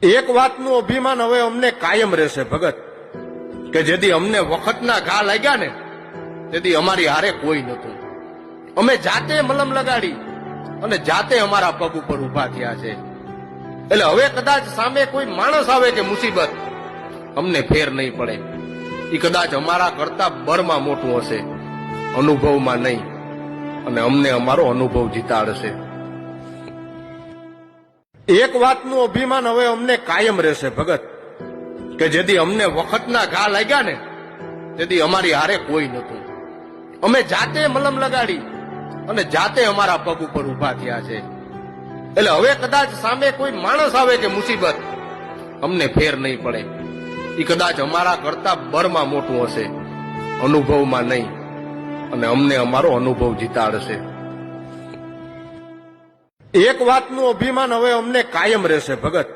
એક વાતનું અભિમાન હવે અમને કાયમ રહેશે ભગત, કે જેથી અમને વખતના ઘા લાગ્યા ને તેથી અમારી હારે કોઈ નહોતું. અમે જાતે મલમ લગાડી અને જાતે અમારા પગ ઉપર ઉભા થયા છે. એટલે હવે કદાચ સામે કોઈ માણસ આવે કે મુસીબત, અમને ફેર નહીં પડે. એ કદાચ અમારા કરતા બળમાં મોટું હશે, અનુભવમાં નહીં, અને અમને અમારો અનુભવ જીતાડશે. એક વાતનું અભિમાન હવે અમને કાયમ રહેશે ભગત, કે જેથી અમને વખતના ઘા લાગ્યા ને તેથી અમારી હારે કોઈ નહોતું. અમે જાતે મલમ લગાડી અને જાતે અમારા પગ ઉપર ઉભા થયા છે. એટલે હવે કદાચ સામે કોઈ માણસ આવે કે મુસીબત, અમને ફેર નહીં પડે. એ કદાચ અમારા કરતા બળમાં મોટું હશે, અનુભવમાં નહીં, અને અમને અમારો અનુભવ જીતાડશે. એક વાતનું અભિમાન હવે અમને કાયમ રહેશે ભગત,